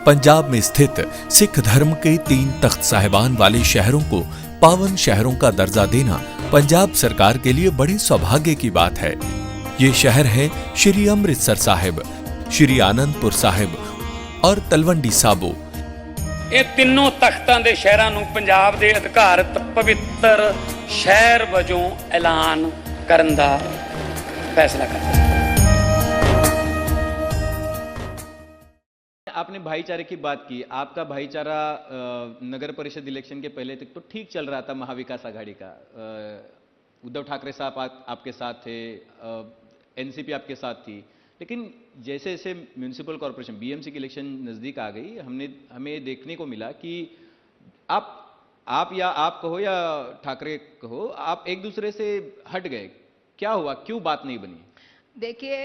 पंजाब में स्थित सिख धर्म के 3 तख्त साहिबान वाले शहरों को पावन शहरों का दर्जा देना पंजाब सरकार के लिए बड़े सौभाग्य की बात है। ये शहर है श्री अमृतसर साहिब, श्री आनंदपुर साहिब और तलवंडी साबो। ਇਹ ਤਿੰਨੋਂ ਤਖਤਾਂ ਦੇ ਸ਼ਹਿਰਾਂ ਨੂੰ ਪੰਜਾਬ ਦੇ ਅਧਿਕਾਰਤ ਪਵਿੱਤਰ ਸ਼ਹਿਰ ਵਜੋਂ ਐਲਾਨ ਕਰਨ ਦਾ ਫੈਸਲਾ ਕੀਤਾ। आपने भाईचारे की बात की। आपका भाईचारा नगर परिषद इलेक्शन के पहले तक तो ठीक चल रहा था महाविकास आघाड़ी का। उद्धव ठाकरे साहब आपके साथ थे, एनसीपी आपके साथ थी, लेकिन जैसे जैसे म्यूनिसिपल कॉरपोरेशन बीएमसी की इलेक्शन नज़दीक आ गई, हमें देखने को मिला कि आप या आप कहो या ठाकरे कहो, आप एक दूसरे से हट गए। क्या हुआ, क्यों बात नहीं बनी? देखिए,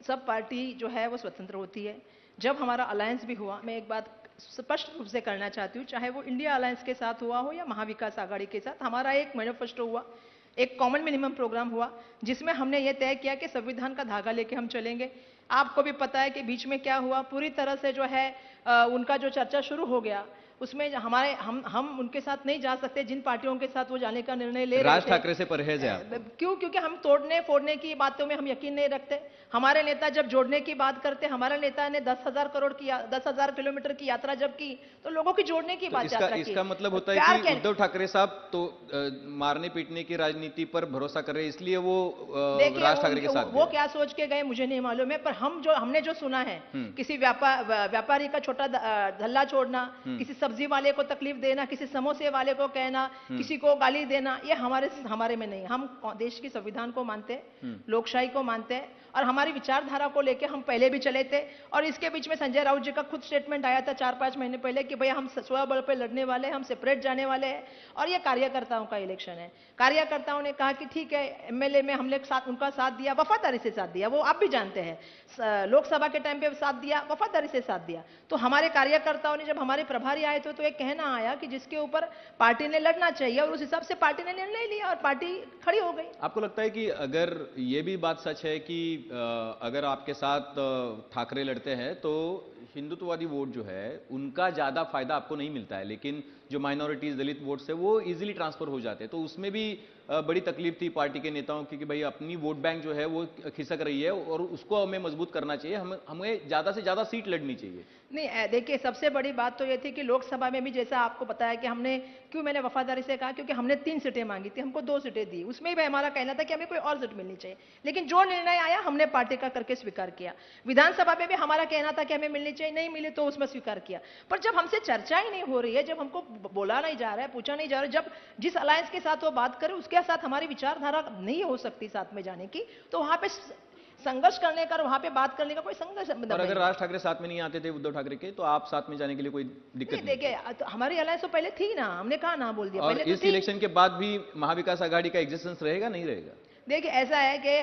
सब पार्टी जो है वो स्वतंत्र होती है। जब हमारा अलायंस भी हुआ, मैं एक बात स्पष्ट रूप से करना चाहती हूँ, चाहे वो इंडिया अलायंस के साथ हुआ हो या महाविकास आघाड़ी के साथ, हमारा एक मैनिफेस्टो हुआ, एक कॉमन मिनिमम प्रोग्राम हुआ, जिसमें हमने ये तय किया कि संविधान का धागा लेके हम चलेंगे। आपको भी पता है कि बीच में क्या हुआ, पूरी तरह से जो है उनका जो चर्चा शुरू हो गया, उसमें हमारे हम उनके साथ नहीं जा सकते जिन पार्टियों के साथ वो जाने का निर्णय ले रहे थे। राज ठाकरे से परहेज है आप? क्यों? क्योंकि हम तोड़ने फोड़ने की बातों में हम यकीन नहीं रखते। हमारे नेता जब जोड़ने की बात करते, हमारे नेता ने 10,000 किलोमीटर की यात्रा जब की, तो लोगों की जोड़ने की बात यात्रा की। इसका मतलब होता है कि उद्धव ठाकरे साहब तो मारने पीटने की राजनीति पर भरोसा कर रहे हैं, इसलिए वो राज ठाकरे के साथ वो क्या सोच के गए मुझे नहीं मालूम है, पर हमने जो सुना है, किसी व्यापारी का छोटा धल्ला छोड़ना, किसी सब्जी वाले को तकलीफ देना, किसी समोसे वाले को कहना, किसी को गाली देना, ये हमारे में नहीं। हम देश की संविधान को मानते हैं, लोकशाही को मानते हैं, और हमारी विचारधारा को लेकर हम पहले भी चले थे। और इसके बीच में संजय राउत जी का खुद स्टेटमेंट आया था 4-5 महीने पहले कि भाई हम स्वबल पे लड़ने वाले हैं, हम सेपरेट जाने वाले हैं, और ये कार्यकर्ताओं का इलेक्शन है। कार्यकर्ताओं ने कहा कि ठीक है, एमएलए में हमने उनका साथ दिया, वफादारी से साथ दिया, वो आप भी जानते हैं। लोकसभा के टाइम पे साथ दिया, वफादारी से साथ दिया। तो हमारे कार्यकर्ताओं ने जब हमारे प्रभारी आए थे, तो एक कहना आया कि जिसके ऊपर पार्टी ने लड़ना चाहिए, और उस हिसाब से पार्टी ने निर्णय लिया और पार्टी खड़ी हो गई। आपको लगता है कि अगर ये भी बात सच है कि अगर आपके साथ ठाकरे लड़ते हैं तो हिंदुत्ववादी वोट जो है उनका ज्यादा फायदा आपको नहीं मिलता है, लेकिन जो माइनॉरिटीज दलित वोट्स है वो इजीली ट्रांसफर हो जाते हैं, तो उसमें भी बड़ी तकलीफ थी पार्टी के नेताओं की कि भाई अपनी वोट बैंक जो है वो खिसक रही है और उसको हमें मजबूत करना चाहिए, हमें ज्यादा से ज्यादा सीट लड़नी चाहिए। नहीं, देखिए, सबसे बड़ी बात तो ये थी कि लोकसभा में भी जैसा आपको बताया कि हमने क्यों, मैंने वफादारी से कहा क्योंकि हमने 3 सीटें मांगी थी, हमको 2 सीटें दी, उसमें भी हमारा कहना था कि हमें कोई और सीट मिलनी चाहिए, लेकिन जो निर्णय आया हमने पार्टी का करके स्वीकार किया। विधानसभा में भी हमारा कहना था कि हमें मिलनी चाहिए, नहीं मिली तो उसमें स्वीकार किया। पर जब हमसे चर्चा ही नहीं हो रही है, जब हमको बोला नहीं जा रहा है, पूछा नहीं जा रहा है, जब जिस अलायंस के साथ वो बात करे उसके साथ हमारी विचारधारा नहीं हो सकती साथ में जाने की, तो वहां पे संघर्ष करने का और वहां पे बात करने का कोई संघर्ष मतलब। और अगर राज ठाकरे साथ में नहीं आते थे उद्धव ठाकरे के, तो आप साथ में जाने के लिए कोई दिक्कत नहीं? देखिए, तो हमारी अलायंस तो पहले थी ना, हमने कहा ना बोल दिया और पहले। इस इलेक्शन के बाद भी महाविकास आघाड़ी का एग्जिस्टेंस रहेगा, नहीं रहेगा? देखिए, ऐसा है कि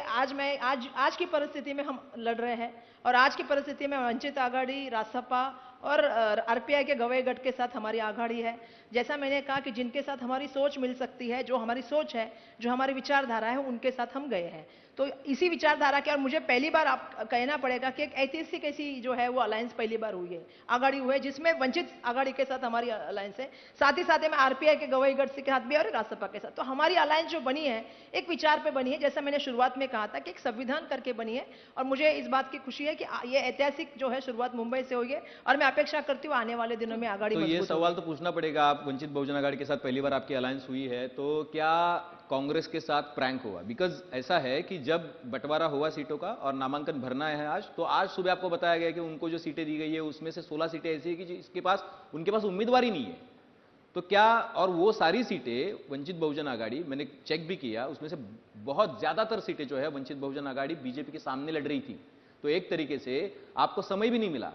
आज की परिस्थिति में हम लड़ रहे हैं, और आज की परिस्थिति में वंचित आघाड़ी, रासपा और आरपीआई के गवई गठ के साथ हमारी आघाड़ी है। जैसा मैंने कहा कि जिनके साथ हमारी सोच मिल सकती है, जो हमारी सोच है, जो हमारी विचारधारा है, उनके साथ हम गए हैं। तो इसी विचारधारा के, और मुझे पहली बार आप कहना पड़ेगा कि एक ऐतिहासिक ऐसी जो है वो अलायंस पहली बार हुई है, आघाड़ी हुई है, जिसमें वंचित आघाड़ी के साथ हमारी अलायंस है, साथ ही साथ में आरपीआई के गवई गठ के साथ भी और रासपा के साथ। तो हमारी अलायंस जो बनी है एक विचार पे बनी है, जैसा मैंने शुरुआत में कहा था कि एक संविधान करके बनी है, और मुझे इस बात की खुशी है कि ये ऐतिहासिक जो है शुरुआत मुंबई से हुई है, और मैं अपेक्षा करती हूँ आने वाले दिनों में आघाड़ी। तो ये सवाल तो पूछना पड़ेगा, आप वंचित बहुजन आघाड़ी के साथ पहली बार आपकी अलायंस हुई है, तो क्या कांग्रेस के साथ प्रैंक हुआ? बिकॉज ऐसा है कि जब बंटवारा हुआ सीटों का और नामांकन भरना है आज, तो आज सुबह आपको बताया गया कि उनको जो सीटें दी गई है उसमें से 16 सीटें ऐसी है कि उनके पास उम्मीदवार ही नहीं है। तो क्या, और वो सारी सीटें वंचित बहुजन आघाड़ी, मैंने चेक भी किया, उसमें से बहुत ज्यादातर सीटें जो है वंचित बहुजन आघाड़ी बीजेपी के सामने लड़ रही थी। तो एक तरीके से आपको समय भी नहीं मिला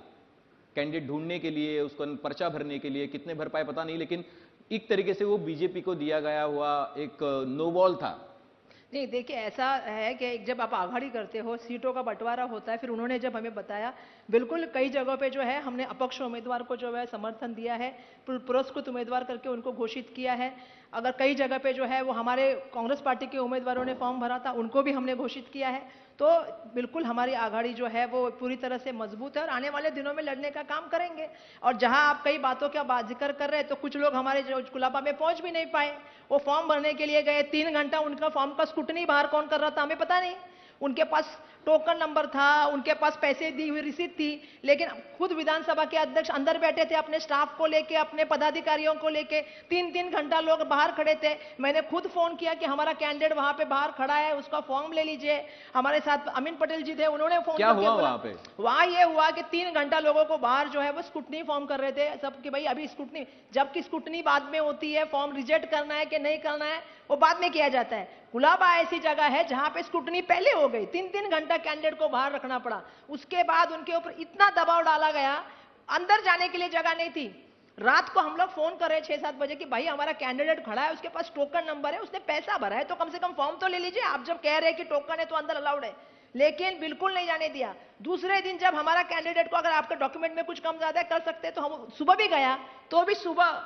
कैंडिडेट ढूंढने के लिए, उसको पर्चा भरने के लिए, कितने भर पाए पता नहीं, लेकिन एक तरीके से वो बीजेपी को दिया गया हुआ एक नो बॉल था। नहीं, देखिए, ऐसा है कि जब आप आघाड़ी करते हो, सीटों का बंटवारा होता है, फिर उन्होंने जब हमें बताया, बिल्कुल कई जगहों पे जो है हमने अपक्ष उम्मीदवार को जो है समर्थन दिया है, पुरस्कृत उम्मीदवार करके उनको घोषित किया है। अगर कई जगह पे जो है वो हमारे कांग्रेस पार्टी के उम्मीदवारों ने फॉर्म भरा था, उनको भी हमने घोषित किया है। तो बिल्कुल हमारी आघाड़ी जो है वो पूरी तरह से मजबूत है और आने वाले दिनों में लड़ने का काम करेंगे। और जहां आप कई बातों का जिक्र कर रहे हैं, तो कुछ लोग हमारे जो कुलाबा में पहुंच भी नहीं पाए, वो फॉर्म भरने के लिए गए, 3 घंटा उनका फॉर्म का स्क्रूटनी बाहर कौन कर रहा था हमें पता नहीं। उनके पास टोकन नंबर था, उनके पास पैसे दी हुई रिसीट थी, लेकिन खुद विधानसभा के अध्यक्ष अंदर बैठे थे अपने स्टाफ को लेके, अपने पदाधिकारियों को लेके, 3-3 घंटा लोग बाहर खड़े थे। मैंने खुद फोन किया कि हमारा कैंडिडेट वहां पे बाहर खड़ा है, उसका फॉर्म ले लीजिए। हमारे साथ अमीन पटेल जी थे, उन्होंने फोन क्या हुआ वहां पे? वहां ये हुआ कि 3 घंटा लोगों को बाहर जो है वो स्क्रूटनी फॉर्म कर रहे थे सब, कि भाई अभी स्क्रूटनी, जबकि स्क्रूटनी बाद में होती है, फॉर्म रिजेक्ट करना है कि नहीं करना है वो बाद में किया जाता है। कुलाबा ऐसी जगह है जहां पे स्क्रूटनी पहले हो गई, 3-3 घंटा कैंडिडेट को बाहर रखना पड़ा। उसके बाद उनके ऊपर इतना दबाव डाला गया, अंदर जाने के लिए जगह नहीं थी। रात को हम लोग फोन कर रहे 6-7 बजे कि भाई हमारा कैंडिडेट खड़ा है, उसके पास टोकन नंबर है, उसने पैसा भरा है, तो कम से कम फॉर्म तो ले लीजिए। आप जब कह रहे हैं कि टोकन है तो अंदर अलाउड है, लेकिन बिल्कुल नहीं जाने दिया। दूसरे दिन जब हमारा कैंडिडेट को, अगर आपके डॉक्यूमेंट में कुछ कम ज्यादा कर सकते तो हम सुबह भी गया, तो भी सुबह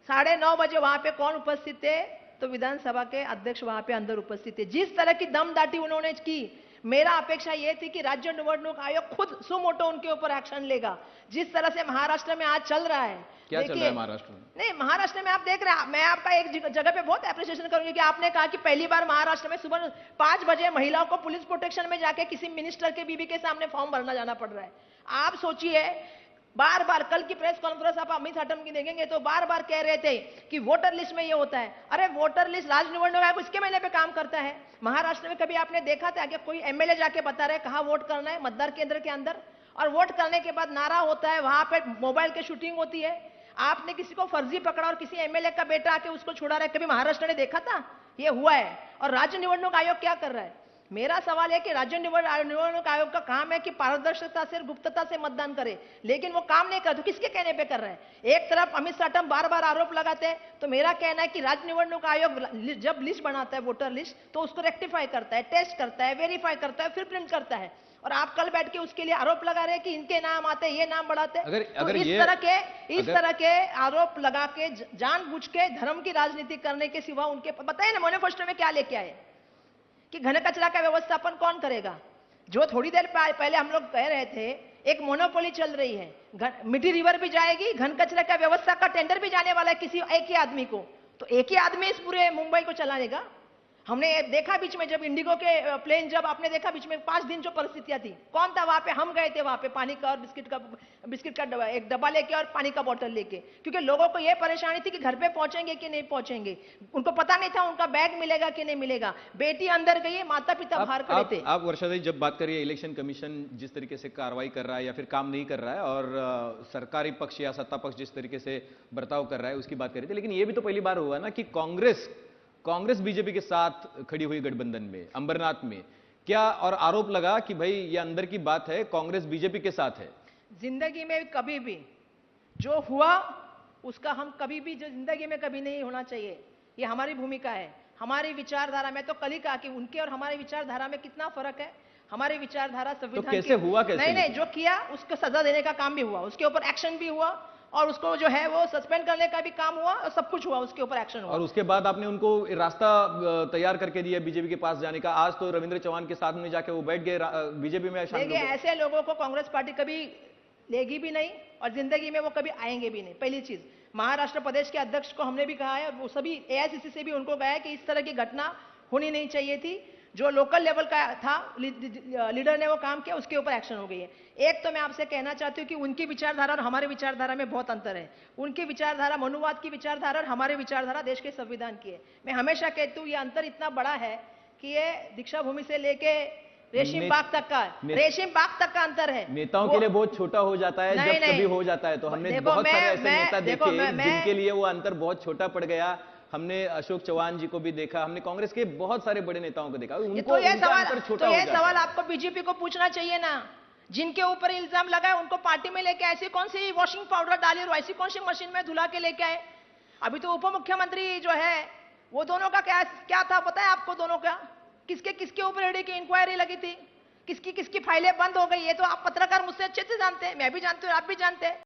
9:30 बजे वहां पे कौन उपस्थित थे? तो विधानसभा के अध्यक्ष वहां पे अंदर उपस्थित थे। जिस तरह की दमदाटी उन्होंने की, मेरा अपेक्षा यह थी कि राज्य निवडणूक आयोग खुद सुमोटो उनके ऊपर एक्शन लेगा। जिस तरह से महाराष्ट्र में आज चल रहा है, क्या चल रहा है महाराष्ट्र में? नहीं, महाराष्ट्र में आप देख रहे हैं, मैं आपका एक जगह पे बहुत एप्रिसिएशन करूंगी कि आपने कहा कि पहली बार महाराष्ट्र में सुबह 5 बजे महिलाओं को पुलिस प्रोटेक्शन में जाके किसी मिनिस्टर के बीबी के सामने फॉर्म भरना जाना पड़ रहा है। आप सोचिए, बार बार कल की प्रेस कॉन्फ्रेंस आप अमित हटम की देखेंगे तो बार बार कह रहे थे कि वोटर लिस्ट में ये होता है। अरे वोटर लिस्ट राज्य निवडणूक आयोग इसके महीने पे काम करता है। महाराष्ट्र में कभी आपने देखा था कि कोई एमएलए जाके बता रहे कहां वोट करना है मतदान केंद्र के अंदर, और वोट करने के बाद नारा होता है, वहां पे मोबाइल की शूटिंग होती है। आपने किसी को फर्जी पकड़ा और किसी एमएलए का बेटा आके उसको छुड़ा रहा है, कभी महाराष्ट्र ने देखा था? ये हुआ है। और राज्य निवडणूक आयोग क्या कर रहा है? मेरा सवाल है कि राज्य निवडणूक आयोग का काम है कि पारदर्शिता से, गुप्तता से मतदान करे, लेकिन वो काम नहीं कर, तो किसके कहने पे कर रहे हैं? एक तरफ अमित साटम बार बार आरोप लगाते हैं, तो मेरा कहना है कि राज्य निवडणूक आयोग जब लिस्ट बनाता है, वोटर लिस्ट, तो उसको रेक्टिफाई करता है, टेस्ट करता है, वेरीफाई करता है, फिर प्रिंट करता है। और आप कल बैठ के उसके लिए आरोप लगा रहे हैं कि इनके नाम आते हैं, ये नाम बढ़ाते हैं। अगर इस तरह के आरोप लगा के जानबूझ के धर्म की राजनीति करने के सिवा उनके बताइए ना मैनिफेस्टो में क्या लेके आए कि घन कचरा का व्यवस्थापन कौन करेगा? जो थोड़ी देर पहले हम लोग कह रहे थे, एक मोनोपोली चल रही है, मिठी रिवर भी जाएगी, घन कचरा का व्यवस्था का टेंडर भी जाने वाला है किसी एक ही आदमी को, तो एक ही आदमी इस पूरे मुंबई को चलाएगा। हमने देखा बीच में जब इंडिगो के प्लेन, जब आपने देखा बीच में 5 दिन जो परिस्थितियां थी, कौन था वहां पे? हम गए थे वहां पे पानी का और बिस्किट का एक डब्बा लेके और पानी का बोतल लेके, क्योंकि लोगों को यह परेशानी थी कि घर पे पहुंचेंगे कि नहीं पहुंचेंगे। उनको पता नहीं था उनका बैग मिलेगा कि नहीं मिलेगा। बेटी अंदर गई, माता पिता बाहर खड़े थे। आप वर्षा जी जब बात करिए, इलेक्शन कमीशन जिस तरीके से कार्रवाई कर रहा है या फिर काम नहीं कर रहा है, और सरकारी पक्ष या सत्ता पक्ष जिस तरीके से बर्ताव कर रहा है, उसकी बात करी थी, लेकिन यह भी तो पहली बार हुआ ना कि कांग्रेस बीजेपी के साथ खड़ी हुई गठबंधन में अंबरनाथ में, क्या और आरोप लगा कि भाई ये अंदर की बात है, कांग्रेस बीजेपी के साथ है। जिंदगी में कभी भी जो हुआ उसका हम कभी भी, जो जिंदगी में कभी नहीं होना चाहिए, ये हमारी भूमिका है। हमारी विचारधारा में तो कल ही कहा कि उनके और हमारी विचारधारा में कितना फर्क है। हमारी विचारधारा संविधान तो कैसे हुआ? कैसे नहीं, जो किया उसको सजा देने का काम भी हुआ, उसके ऊपर एक्शन भी हुआ, और उसको जो है वो सस्पेंड करने का भी काम हुआ, और सब कुछ हुआ, उसके ऊपर एक्शन हुआ। और उसके बाद आपने उनको रास्ता तैयार करके दिया बीजेपी के पास जाने का। आज तो रविंद्र चौहान के साथ में जाके वो बैठ गए बीजेपी में शामिल हो गए। ऐसे लोगों को कांग्रेस पार्टी कभी लेगी भी नहीं और जिंदगी में वो कभी आएंगे भी नहीं। पहली चीज, महाराष्ट्र प्रदेश के अध्यक्ष को हमने भी कहा है, वो सभी एआईसीसी से भी उनको कहा है कि इस तरह की घटना होनी नहीं चाहिए थी। जो लोकल लेवल का था लीडर ने वो काम किया, उसके ऊपर एक्शन हो गई है। एक तो मैं आपसे कहना चाहती हूँ कि उनकी विचारधारा और हमारी विचारधारा में बहुत अंतर है। उनकी विचारधारा मनुवाद की विचारधारा और हमारी विचारधारा देश के संविधान की है। मैं हमेशा कहती हूँ ये अंतर इतना बड़ा है कि ये दीक्षा भूमि से लेके रेशम बाग तक का अंतर है। नेताओं के लिए बहुत छोटा हो जाता है जब कभी हो जाता है, तो हमने बहुत सारे ऐसे नेता देखे जिनके लिए वो अंतर बहुत छोटा पड़ गया। हमने अशोक चौहान जी को भी देखा, हमने कांग्रेस के बहुत सारे बड़े नेताओं को देखा, उनको ये सवाल आपको बीजेपी को पूछना चाहिए ना। जिनके ऊपर इल्जाम लगा है उनको पार्टी में लेके ऐसी कौन सी वॉशिंग पाउडर डाली और ऐसी कौन सी मशीन में धुला के लेके आए? अभी तो उप मुख्यमंत्री जो है वो दोनों का क्या था पता है आपको? दोनों का किसके ऊपर ईडी की इंक्वायरी लगी थी, किसकी फाइलें बंद हो गई, ये तो आप पत्रकार मुझसे अच्छे से जानते हैं, मैं भी जानती हूँ, आप भी जानते हैं।